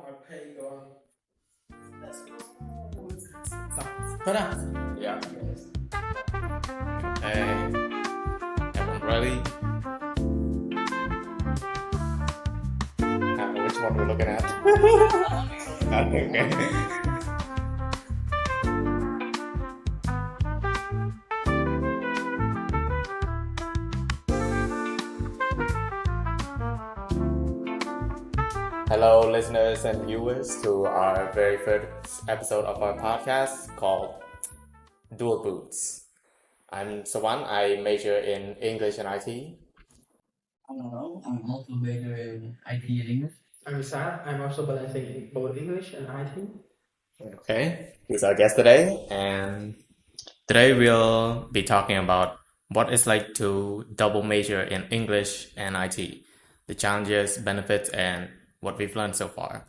I pay on. Let's go. Có nào? Yeah. Hey, everyone ready? I don't know which one we're looking at. Okay. Hello, listeners and viewers, to our very first episode of our podcast called Dual Boots. I'm Sawan. I major in English and IT. I'm also major in IT and English. I'm Isaac. I'm also balancing in both English and IT. Okay, he's our guest today, and today we'll be talking about what it's like to double major in English and IT, the challenges, benefits, and what we've learned so far.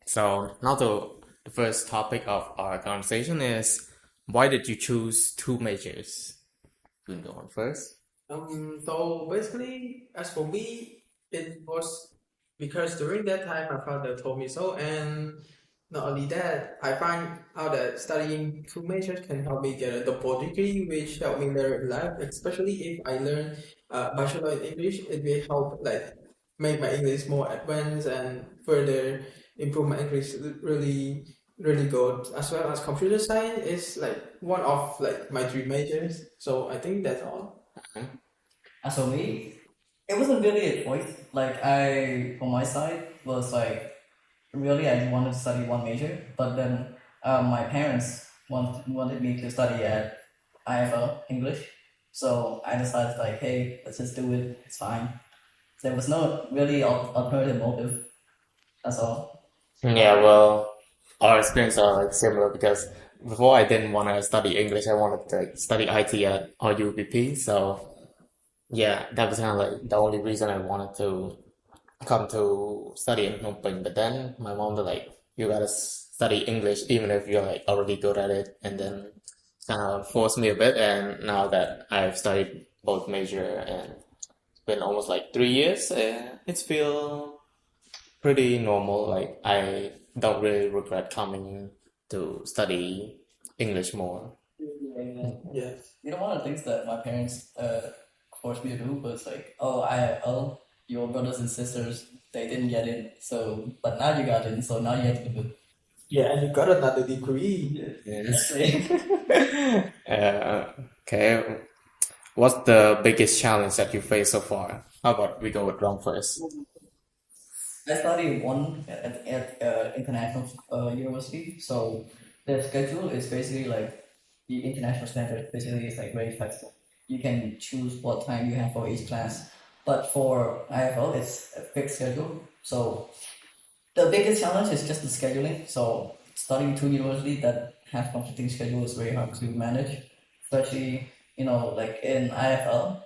So now the first topic of our conversation is, why did you choose two majors? You can go on first. So basically, as for me, it was because during that time my father told me so, and not only that, I find out that studying two majors can help me get a double degree, which helped me later in life. Especially if I learn bachelor in English, it will help make my English more advanced and further improve my English really good. As well as computer science is one of my dream majors. So I think that's all. As for me, it wasn't really a choice. On my side, was really I wanted to study one major, but then my parents wanted me to study at IFL English, so I decided hey, let's just do it. It's fine. There was no really alternative motive. That's all. Yeah, well, our experience are similar because before I didn't want to study English, I wanted to study IT at RUPP. So yeah, that was kind of the only reason I wanted to come to study in Phnom Penh. But then my mom was like, you gotta study English even if you're already good at it, and then kind of forced me a bit. And now that I've studied both major and it's been almost 3 years, it's feel pretty normal. I don't really regret coming to study English more. Yes. One of the things that my parents forced me to do was IFL, your brothers and sisters, they didn't get in, so but now you got in, so now you have to do it. Yeah, and you got another degree. Yes. Okay. What's the biggest challenge that you faced so far? How about we go with Ron first? I studied one at international university, so the schedule is basically the international standard. Basically, it's very flexible. You can choose what time you have for each class. But for IFL, it's a fixed schedule. So the biggest challenge is just the scheduling. So studying two universities that have conflicting schedules is very hard to manage. Especially, in IFL,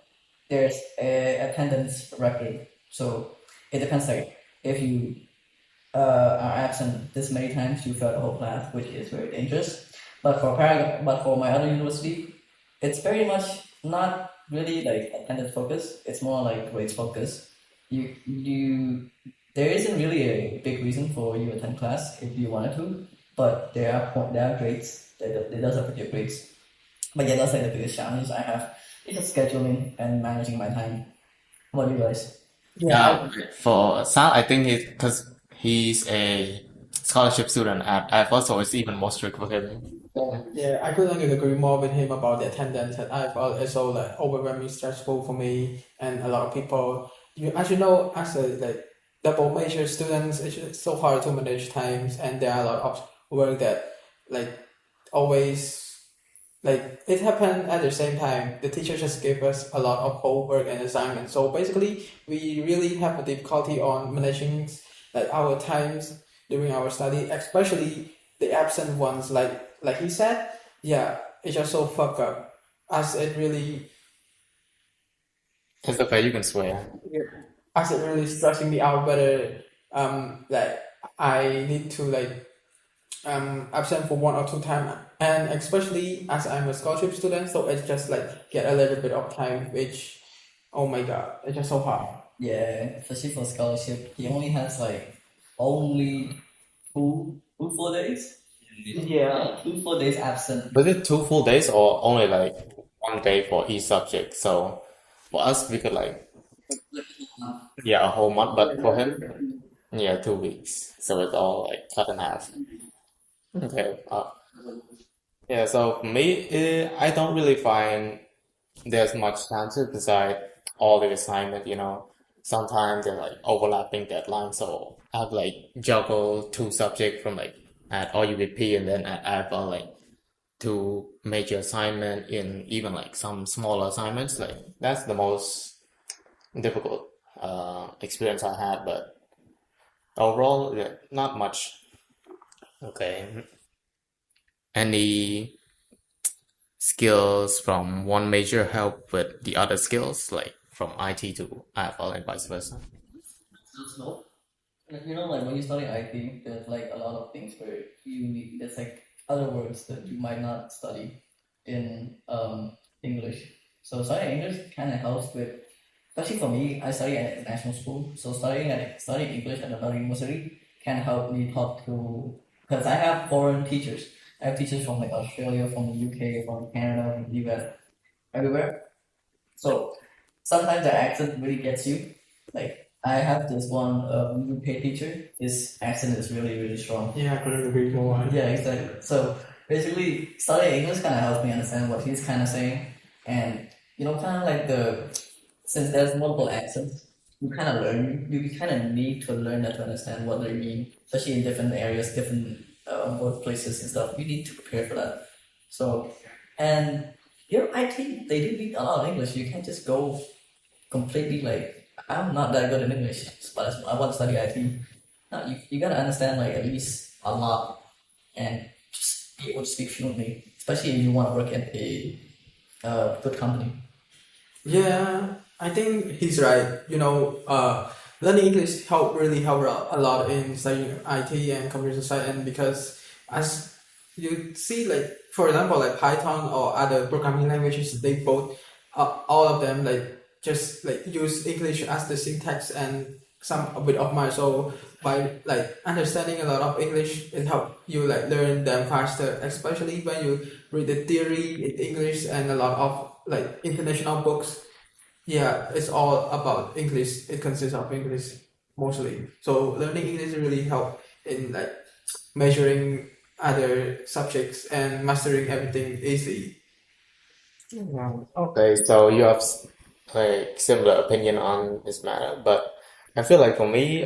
there's a attendance record. So it depends if you are absent this many times, you fail the whole class, which is very dangerous. But for my other university, it's very much not really attendance focus. It's more grades focus. There isn't really a big reason for you to attend class if you wanted to, but there are grades. It does affect your grades. But yeah, that's the biggest challenge I have. It's just scheduling and managing my time. What do you guys? Yeah, for Sal, I think because he's a scholarship student at IFL, so it's even more strict for him. Yeah, I couldn't agree more with him about the attendance at IFL. It's so overwhelming, stressful for me and a lot of people. As you know, as a double major students, it's so hard to manage times, and there are a lot of work that always it happened at the same time. The teacher just gave us a lot of homework and assignments. So basically, we really have a difficulty on managing our times during our study, especially the absent ones. Like he said, yeah, it's just so fucked up. As it really, It's okay, you can swear. as it really stressing me out. Whether I need to absent for 1 or 2 times, and especially as I'm a scholarship student, so it's just get a little bit of time, which, oh my god, it's just so hard. Yeah, especially for scholarship, he only has only two full days. Yeah. 2 full days absent. Was it 2 full days or only like 1 day for each subject? So for us, we could like, yeah, a whole month, but for him, yeah, 2 weeks. So it's all like cut in half. Okay. Yeah, so for me, I don't really find there's much time to decide all the assignment, you know. Sometimes they're like overlapping deadlines, so I have like juggle two subjects from like at RUBP and then at IFL like two major assignment in even like some smaller assignments. Like that's the most difficult experience I had, but overall, yeah, not much. Okay. Any skills from one major help with the other skills, like from IT to IFL and vice versa? No. Like when you study IT, there's like a lot of things where you need. There's like other words that you might not study in English. So studying English kind of helps with, especially for me. I study at international school, so studying English at another university can help me talk to, because I have foreign teachers. I have teachers from like Australia, from the UK, from Canada, from the US, everywhere. So sometimes the accent really gets you. Like I have this one UK teacher. His accent is really really strong. Yeah, I couldn't agree more. Yeah, exactly. So basically, studying English kind of helps me understand what he's kind of saying, and kind of like since there's multiple accents, you kind of learn. You kind of need to learn that to understand what they mean, especially in different areas, different workplaces and stuff. You need to prepare for that. So, and I think they do need a lot of English. You can't just go completely like I'm not that good in English, but I want to study IT. No, you gotta understand like at least a lot and just be able to speak fluently, especially if you want to work at a good company. Yeah, I think he's right. Learning English really help a lot in studying IT and computer science, and because as you see, like for example, like Python or other programming languages, they both, all of them like just like use English as the syntax and some a bit of my. So by like understanding a lot of English, it help you like learn them faster, especially when you read the theory in English and a lot of like international books. Yeah, it's all about English. It consists of English mostly. So learning English really help in like measuring other subjects and mastering everything easy. Okay, so you have like similar opinion on this matter, but I feel like for me,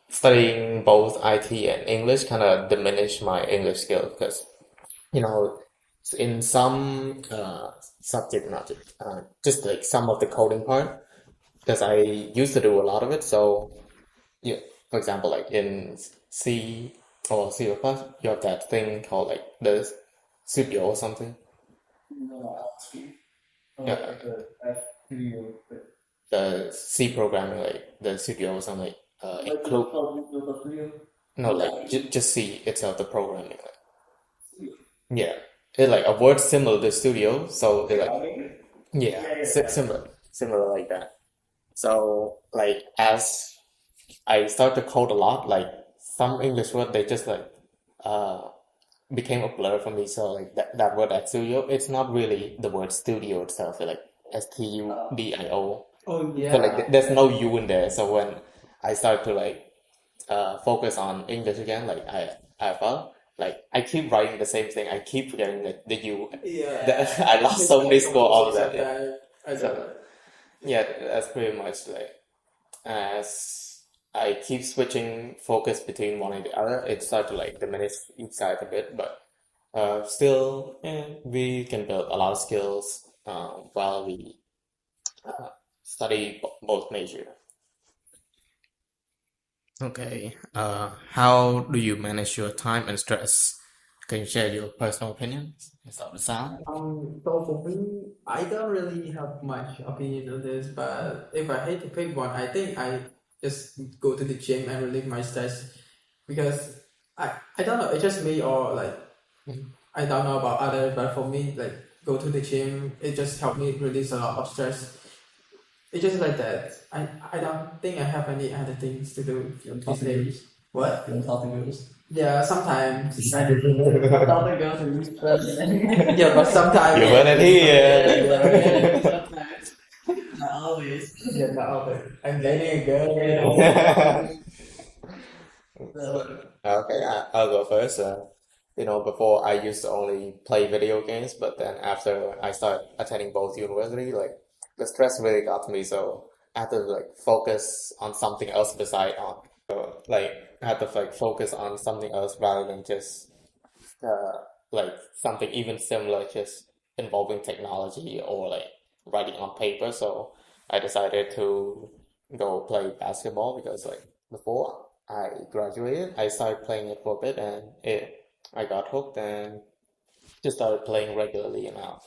studying both IT and English kind of diminished my English skill because you know, in some subject, not just like some of the coding part, because I used to do a lot of it. So, yeah, for example, like in C or C++, you have that thing called like the studio or something. Yeah, the C programming, like the studio or something, include no, like just C itself, the programming. Yeah, it's like a word similar to studio, so they like yeah, similar like that. So like as I start to code a lot, like some English word they just like uh became a blur for me. So like that word at studio, it's not really the word studio itself, it's like studio. Oh So like yeah. there's no U in there. So when I start to like focus on English again, like I felt like I keep writing the same thing. I keep forgetting the U. Yeah. I lost so many score out of that. Yeah. I got So it. yeah, that's pretty much like as I keep switching focus between one and the other, it starts to like diminish each side a bit, but still, we can build a lot of skills while we study both major. Okay. How do you manage your time and stress? Can you share your personal opinions? Start with Sam. So for me, I don't really have much opinion on this, but if I had to pick one, I think I just go to the gym and relieve my stress because I don't know, it's just me or like I don't know about others, but for me, like go to the gym, it just helped me release a lot of stress. it's just like that. I don't think I have any other things to do these talk to days. What? You don't talk to girls. Yeah, sometimes. Talk to girls and use stress. Yeah, but sometimes. You heard it here. Sometimes. Not always. Yeah, no, I'm dating a girl. Okay, I'll go first. Before I used to only play video games, but then after I started attending both university, like the stress really got to me, so I had to like focus on something else beside on. So like I had to like focus on something else rather than just like something even similar, just involving technology or like writing on paper. So I decided to go play basketball because like before I graduated, I started playing it for a bit and I got hooked and just started playing regularly now.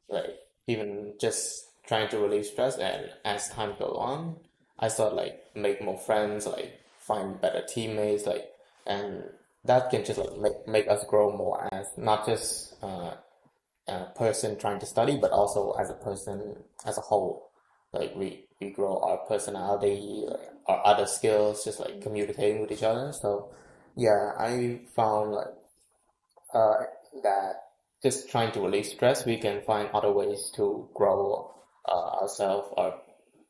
Like even just trying to relieve stress and as time go on, I started like make more friends, like find better teammates, like and that can just like make us grow more as not just a person trying to study, but also as a person as a whole. Like we grow our personality, like our other skills, just like communicating with each other. So yeah, I found like uh, that just trying to relieve stress, we can find other ways to grow ourselves, our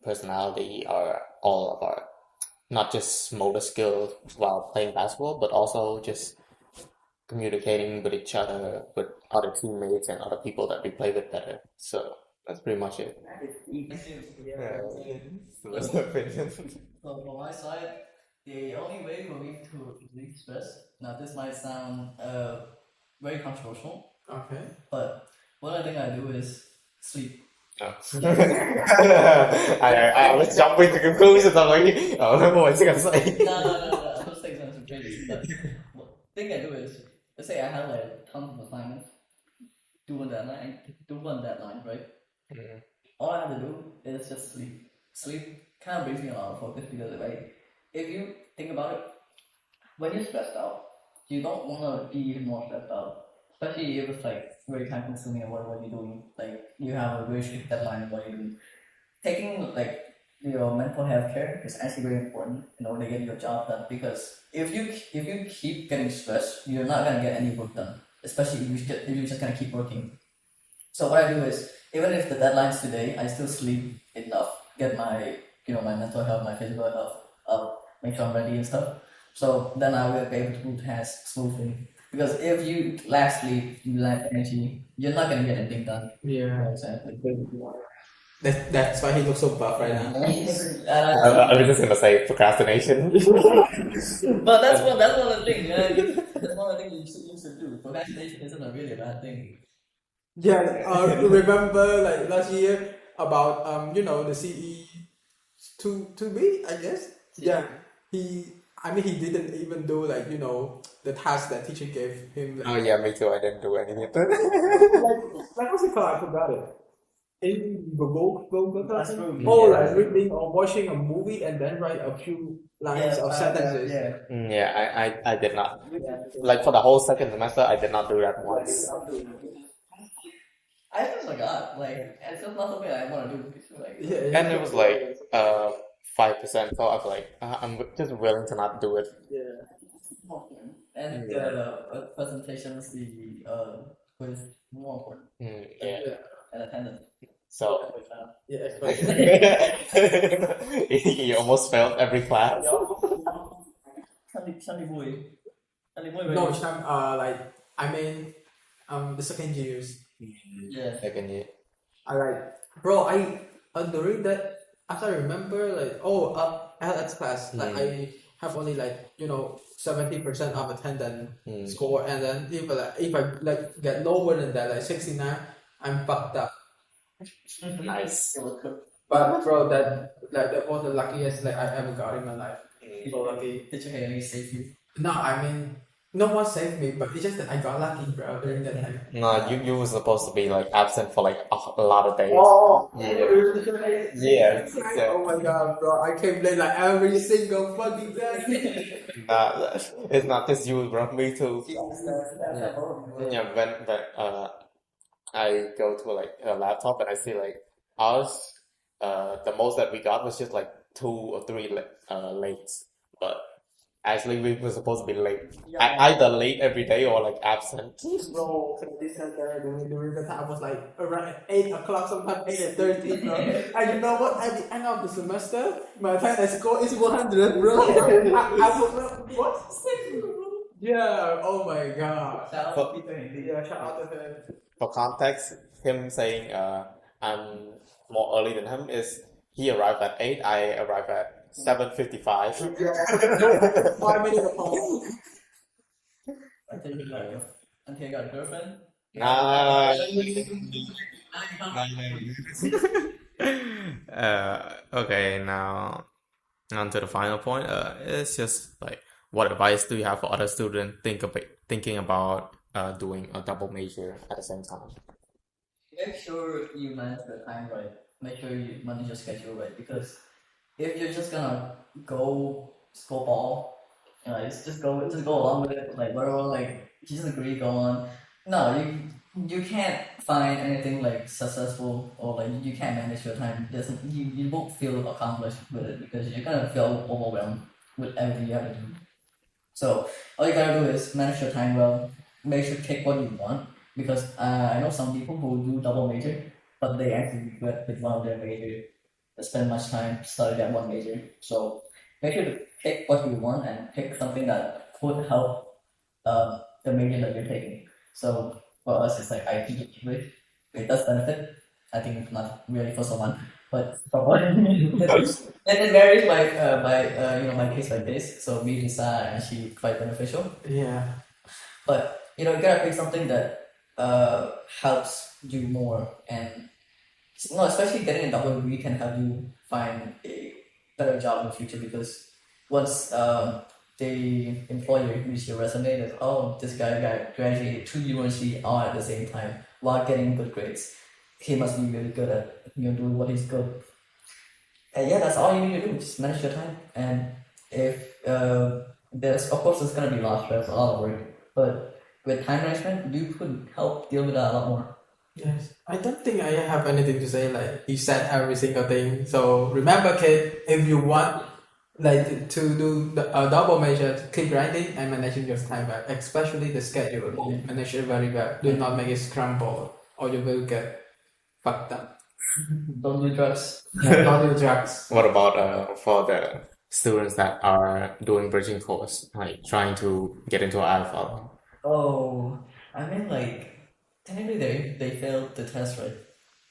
personality, our all of our not just motor skills while playing basketball, but also just communicating with each other, with other teammates and other people that we play with better. So that's pretty much it. Yeah. So that's the opinion. So from my side, the only way for me to relieve stress, now this might sound very controversial, Okay. but one other thing I do is sleep. Oh. I was jumping to conclusions. I'm like, oh, no, what was I gonna say? No. I was saying something crazy, but the thing I do is, let's say I have like tons of assignments, do one deadline, right? Mm. All I have to do is just sleep. Sleep kind of brings me a lot of focus because like, if you think about it, when you're stressed out, you don't want to be even more stressed out. Especially if it's like very time consuming and what you're doing. Like you have a very strict deadline of what you're doing. Taking like your mental health care is actually very important in order to get your job done. Because if you keep getting stressed, you're not gonna get any work done. Especially if you're just gonna keep working. So what I do is, even if the deadline's today, I still sleep enough, get my my mental health, my physical health up, make sure I'm ready and stuff. So then I will be able to do tasks smoothly. Because if you lack sleep, you lack energy, you're not gonna get anything done. Yeah. Exactly. That's why he looks so buff right now. I was just gonna say procrastination. But that's one of the things. That's one of the things you should do. Procrastination isn't a really bad thing. Yeah, remember like last year about the CE two B, I guess. Yeah, he he didn't even do like the task that teacher gave him. Oh yeah, me too. I didn't do anything. Like what's it called? I forgot it. In Google Classroom. Oh, like reading or watching a movie and then write a few lines of sentences. Yeah. I did not. Like for the whole second semester, I did not do that once. I just forgot. Like, it's just not something I want to do. Like, Yeah, And it was like 5%, so I was like, I'm just willing to not do it. and the presentations, the quiz, more important, Yeah. and attendance. So yeah. he almost failed every class. Sunny boy. No, Cham, the second years. Yeah. Second year. Bro, during that, after I remember, LX class, I have only 70% of attendance score, and then if I get lower than that, 69, I'm fucked up. Nice. But bro, that was the luckiest I ever got in my life. So lucky. Did your Haley save you? No, no one saved me, but it's just that I got lucky, bro, during that time. No, you were supposed to be absent for a lot of days. Oh, Yeah. Oh my god, bro, I came late every single fucking day. Nah, it's not just you, bro. Me too. Yeah, when I go to a laptop and I see ours the most that we got was just like 2 or 3 late. But actually, we were supposed to be late. Either late every day or like absent. Bro, this and that during the time was like around 8 o'clock, sometimes 8:30, bro. And you know what? At the end of the semester, my final score is 100, bro. I was what? Yeah. Oh my god. Shout out For, to Peter Henry. Yeah. Shout out to him. for context, him saying I'm more early than him is he arrived at 8, I arrived at 7:55. 5 minutes apart. Until you got a girlfriend. Ah. Okay, now on to the final point. It's just like, what advice do you have for other students thinking about doing a double major at the same time? Make sure you manage your time right. Make sure you manage your schedule right, because if you're just gonna go score ball, it's just go along with it, like whatever, like you just agree, go on. No, you can't find anything like successful, or like you can't manage your time. You won't feel accomplished with it, because you're gonna feel overwhelmed with everything you have to do. So all you gotta do is manage your time well. Make sure to pick what you want, because I know some people who do double major, but they actually regret with one of their major. They spend much time studying that one major. So make sure to pick what you want and pick something that could help the major that you're taking. So for us, it's like IT English. It does benefit. I think it's not really for someone, but for one, it varies by my case by case. So me, Lisa, and she quite beneficial. Yeah. But you gotta pick something that helps you more, and especially getting a double degree can help you find a better job in the future, because once the employer reads your resume that, oh, this guy graduated 2 universities all at the same time while getting good grades, he must be really good at doing what he's good. And yeah, that's all you need to do. Just manage your time. And if there's gonna be a lot of stress, a lot of work, but with time management, you could help deal with that a lot more. Yes, I don't think I have anything to say. Like, you said every single thing. So remember, kid, if you want like to do a double major, keep grinding and managing your time well, especially the schedule. Manage it very well. Do not make it scramble, or you will get fucked up. Don't do drugs. Don't do drugs. What about for the students that are doing bridging course, like trying to get into IFL? Oh, I mean, like, technically they failed the test, right?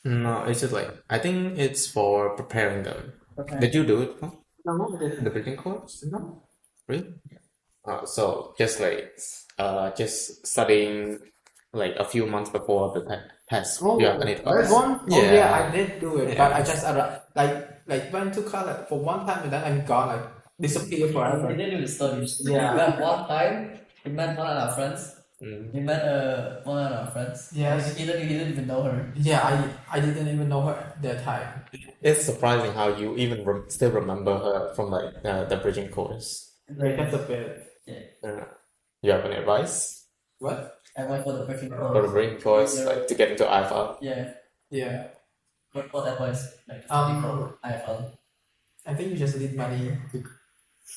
No, it's just like, I think it's for preparing them. Okay. Did you do it? Huh? No, I didn't. The bridging course? No. Really? So just like just studying like a few months before the test. Oh, You have any advice? one? Oh Yeah. yeah, I did do it, Yeah. but I just like went to college for one time and then I'm gone, like disappear forever. We didn't even study. Yeah. We met one time. We met one of our friends. Mm. We met one of our friends. Yes. He didn't even know her. Yeah, I didn't even know her at that time. It's surprising how you even still remember her from like the bridging course. That's a bit. You have any advice What? I went for the freaking for the bridging course, like to get into IFL? Yeah. Yeah. What advice? Like IFL. I think you just need money.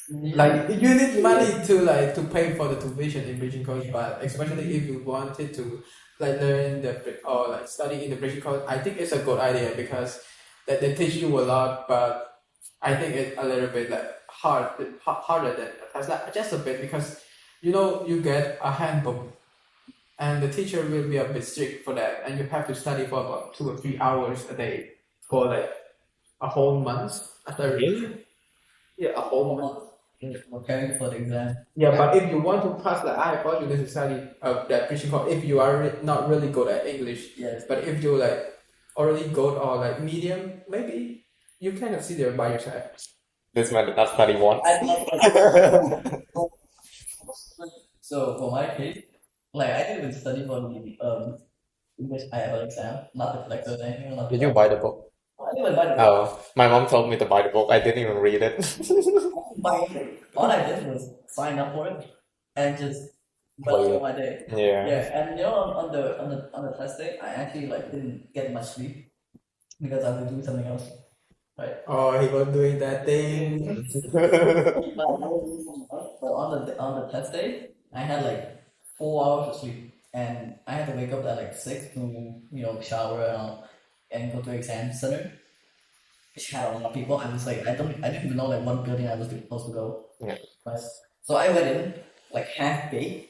Like, you need money to pay for the tuition in bridging course, but especially if you wanted to like learn or like study in the bridging course, I think it's a good idea, because that they teach you a lot, but I think it's a little bit like harder than that's like just a bit, because you get a handbook and the teacher will be a bit strict for that, and you have to study for about 2 or 3 hours a day for like a whole month. Really? Yeah, a whole month. Preparing for the exam. Yeah, but if you want to pass the IFL, you need to study that bridging course. If you are not really good at English, Yes. but if you like already good or like medium, maybe you kind of see there by yourself. This man did not study once. So for my case, like I didn't even study for the English IELTS exam, not the collector or anything. Not Did you buy the book? I didn't even buy the book. Oh, my mom told me to buy the book. I didn't even read it. All I did was sign up for it and just go Play through it. my day. Yeah. Yeah, and on the test day, I actually like didn't get much sleep because I was doing something else. right? Oh, he was doing that thing. But on the test day, I had like 4 hours of sleep, and I had to wake up at like 6 to shower and go to exam center, which had a lot of people. I was like, I didn't even know like what building I was supposed to go. Yeah. But so I went in like half baked,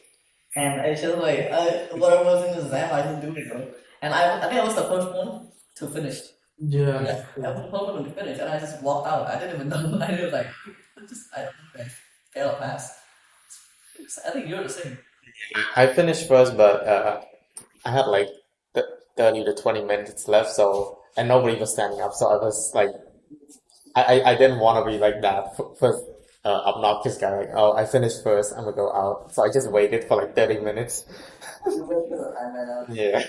and I just like what I was in the exam, I didn't do it, bro. And I think I was the first one to finish. Yeah. I was the first one to finish, and I just walked out. I didn't even know. I was like, I don't know, man. Fail or pass. I think you're the same. I finished first, but I had like 30 to 20 minutes left, so and nobody was standing up, so I was like, I didn't want to be like that first obnoxious guy. Like, oh, I finished first, I'm gonna go out. So I just waited for like 30 minutes. Yeah.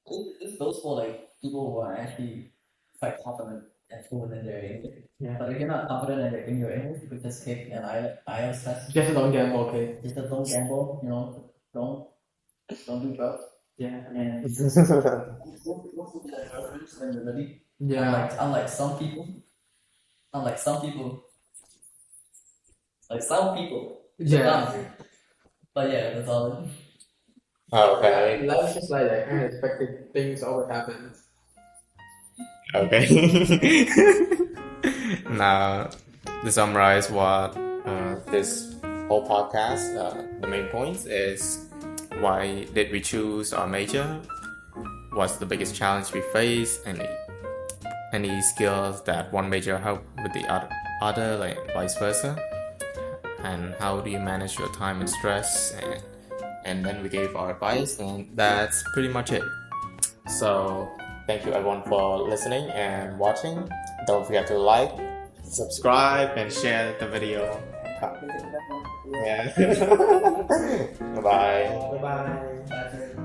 It's those for like people who are actually quite confident and fluent in their English. Yeah. But if you're not confident in your English, you could just take an IELTS test. Just don't gamble, okay? Just don't gamble, don't do drugs. Yeah. And when you're ready. Yeah. Unlike some people. Yeah. But yeah, that's all. Okay. Life's just like that. Unexpected things always happen. Okay. Now, to summarize what this whole podcast, the main points is why did we choose our major? What's the biggest challenge we face? Any skills that one major help with the other, like vice versa? And how do you manage your time and stress? And then we gave our advice, and that's pretty much it. So thank you everyone for listening and watching. Don't forget to like, subscribe, and share the video. Yeah. Bye-bye. Bye-bye.